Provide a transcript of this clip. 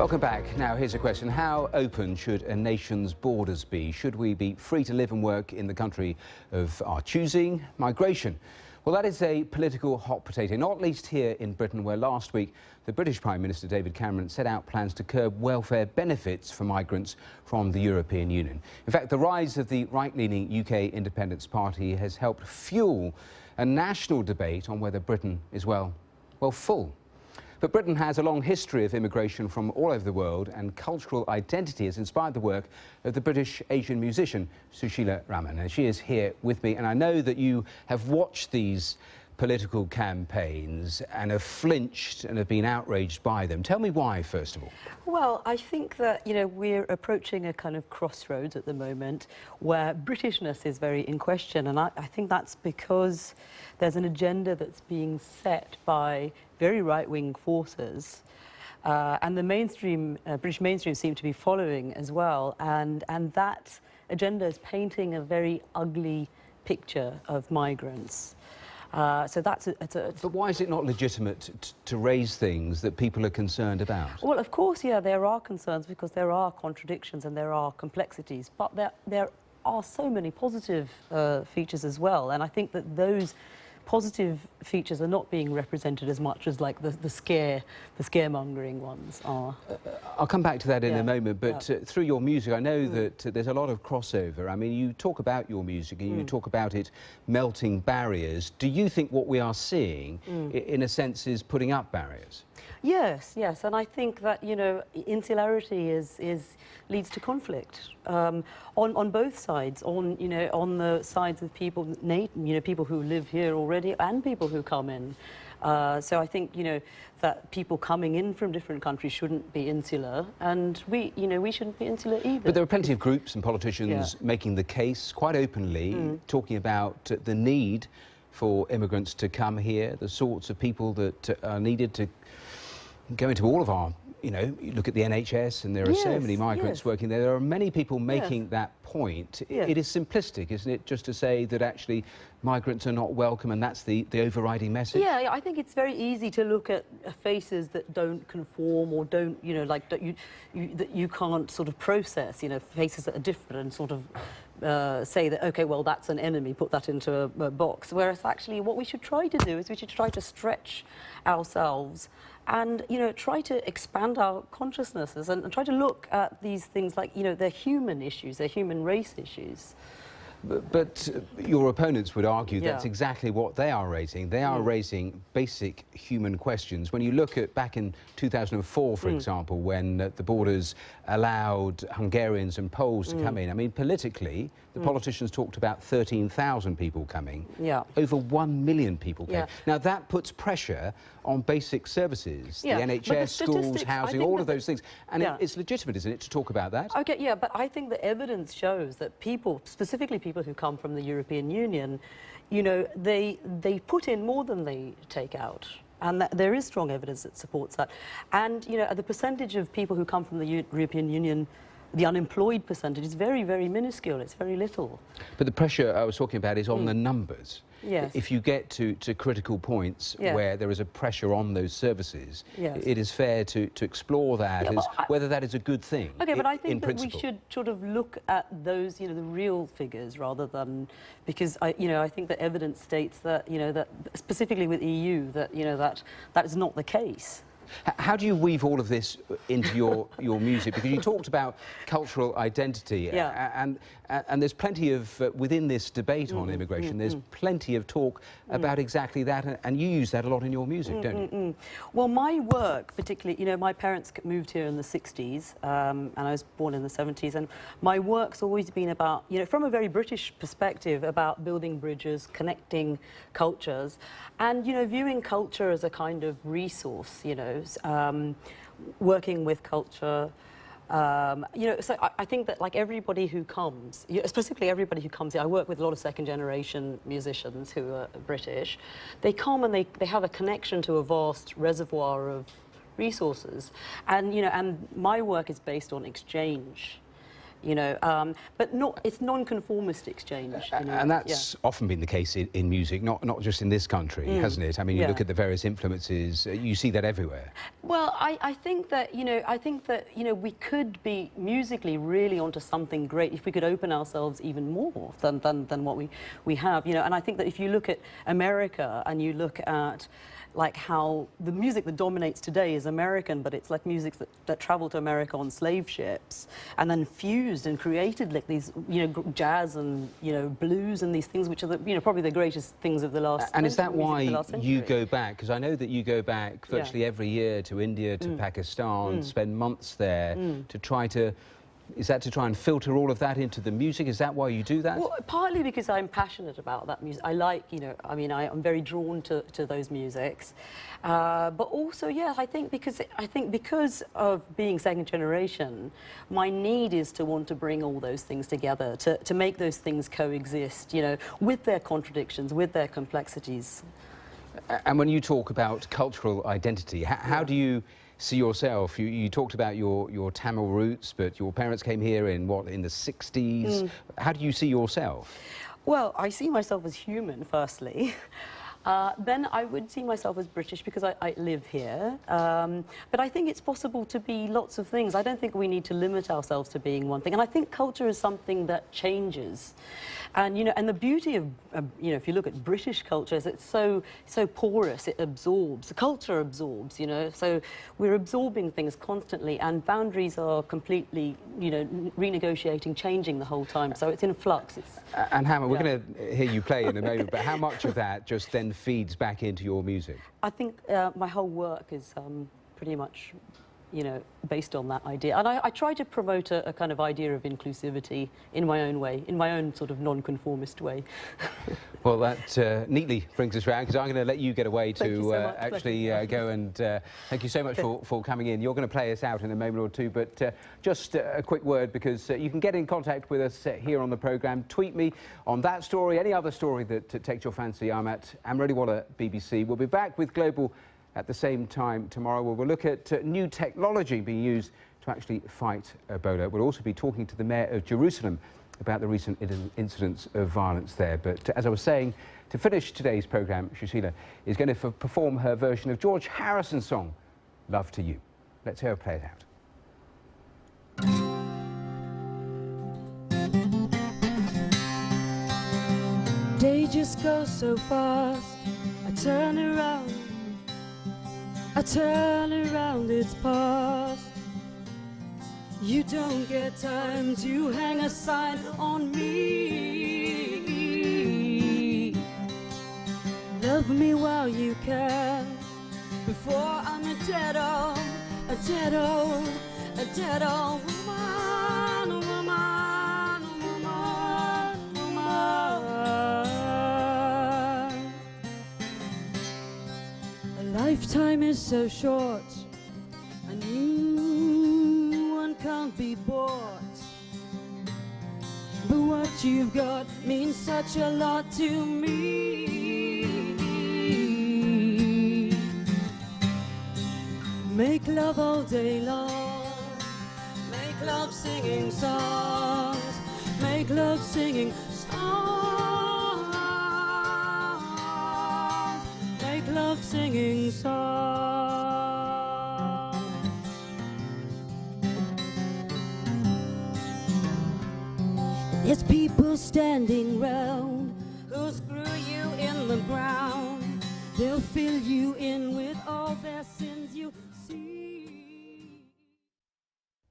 Welcome back. Now, here's a question. How open should a nation's borders be? Should we be free to live and work in the country of our choosing? Migration. Well, that is a political hot potato, not least here in Britain, where last week the British Prime Minister David Cameron set out plans to curb welfare benefits for migrants from the European Union. In fact, the rise of the right-leaning UK Independence Party has helped fuel a national debate on whether Britain is, well, full. But Britain has a long history of immigration from all over the world, and cultural identity has inspired the work of the British Asian musician Susheela Raman. And she is here with me, and I know that you have watched these political campaigns and have flinched and have been outraged by them. Tell me why, first of all. Well, I think that, we're approaching a kind of crossroads at the moment where Britishness is very in question, and I think that's because there's an agenda that's being set by very right-wing forces, and the mainstream, British mainstream seem to be following as well, and that agenda is painting a very ugly picture of migrants. So that's But why is it not legitimate to raise things that people are concerned about? Well, of course, yeah, there are concerns because there are contradictions and there are complexities, but there are so many positive features as well, and I think that those positive features are not being represented as much as like the scaremongering ones are. I'll come back to that in a moment, but through your music I know that there's a lot of crossover. I mean, you talk about your music and you talk about it melting barriers. Do you think what we are seeing in a sense is putting up barriers? Yes, and I think that, insularity leads to conflict on both sides, on the sides of people, people who live here already and people who come in. So I think, that people coming in from different countries shouldn't be insular, and we shouldn't be insular either. But there are plenty of groups and politicians making the case quite openly, talking about the need for immigrants to come here, the sorts of people that are needed to go into all of our, you look at the NHS and there are so many migrants working there. There are many people making that point. It is simplistic, isn't it, just to say that actually migrants are not welcome and that's the overriding message? Yeah, I think it's very easy to look at faces that don't conform or don't, that you can't sort of process, faces that are different and sort of say that, OK, well, that's an enemy, put that into a box. Whereas actually what we should try to do is we should try to stretch ourselves and, try to expand our consciousnesses and try to look at these things like, they're human issues, they're human race issues. But your opponents would argue that's exactly what they are raising. They are raising basic human questions. When you look at back in 2004, for example, when the borders allowed Hungarians and Poles to come in, I mean, politically, the politicians talked about 13,000 people coming. Over 1 million people came. Now, that puts pressure on basic services, the NHS, schools, housing, all of those things. And it's legitimate, isn't it, to talk about that? OK, but I think the evidence shows that people, specifically people who come from the European Union, they put in more than they take out. And there is strong evidence that supports that. And, the percentage of people who come from the European Union, the unemployed percentage, is very, very minuscule. It's very little. But the pressure I was talking about is on the numbers. Yes. If you get to critical points where there is a pressure on those services, it is fair to explore that as whether that is a good thing. OK, but I think that we should sort of look at those, the real figures rather than, because I think the evidence states that, that specifically with EU, that, that is not the case. How do you weave all of this into your music? Because you talked about cultural identity, and there's plenty of, within this debate on immigration, there's plenty of talk about exactly that, and you use that a lot in your music, don't you? Well, my work, particularly, my parents moved here in the 60s, and I was born in the 70s, and my work's always been about, from a very British perspective, about building bridges, connecting cultures, and, viewing culture as a kind of resource, working with culture. So I think that, like, everybody who comes, specifically everybody who comes here, I work with a lot of second-generation musicians who are British. They come and they have a connection to a vast reservoir of resources. And, and my work is based on exchange. you know, but it's non-conformist exchange. You know? And that's often been the case in music, not just in this country, hasn't it? I mean, you look at the various influences, you see that everywhere. Well, I think that, you know, we could be musically really onto something great if we could open ourselves even more than what we have, you know. And I think that if you look at America and you look at like how the music that dominates today is American, but it's like music that traveled to America on slave ships and then fused and created like these, you know, jazz and, you know, blues and these things which are the, you know, probably the greatest things of the last And is that why you go back? back? Because I know that you go back virtually every year to India, to Pakistan, spend months there to try to... Is that to try and filter all of that into the music? Is that why you do that? Well, partly because I'm passionate about that music. I like, you know, I mean, I'm very drawn to those musics. But also, yeah, I think because of being second generation, my need is to want to bring all those things together, to make those things coexist, you know, with their contradictions, with their complexities. And when you talk about cultural identity, how do you see yourself? You talked about your Tamil roots, but your parents came here in the 60s. How do you see yourself? Well, I see myself as human, firstly. Then I would see myself as British because I live here. But I think it's possible to be lots of things. I don't think we need to limit ourselves to being one thing. And I think culture is something that changes. And, you know, and the beauty of, you know, if you look at British culture, is it's so porous, it absorbs. The culture absorbs, you know. So we're absorbing things constantly, and boundaries are completely, you know, renegotiating, changing the whole time. So it's in flux. And Hammer, we're going to hear you play in a moment, but how much of that just then feeds back into your music? I think my whole work is pretty much, you know, based on that idea. And I try to promote a kind of idea of inclusivity in my own way, in my own sort of non-conformist way. Well, that neatly brings us round, because I'm going to let you get away to so actually go and thank you so much for coming in. You're going to play us out in a moment or two, but just a quick word, because you can get in contact with us here on the programme. Tweet me on that story, any other story that takes your fancy. I'm at Amreliwala BBC. We'll be back with Global at the same time tomorrow, where we'll look at new technology being used to actually fight Ebola. We'll also be talking to the Mayor of Jerusalem about the recent incidents of violence there. But as I was saying, to finish today's programme, Susheela is going to perform her version of George Harrison's song, Love to You. Let's hear her play it out. Day just goes so fast, I turn around, it's past. You don't get time to hang a sign on me. Love me while you can, before I'm a dead old woman, A lifetime is so short, a new one can't be bought. But what you've got means such a lot to me. Make love all day long, make love singing songs, make love singing songs, make love singing songs. There's people standing round who'll screw you in the ground. They'll fill you in with all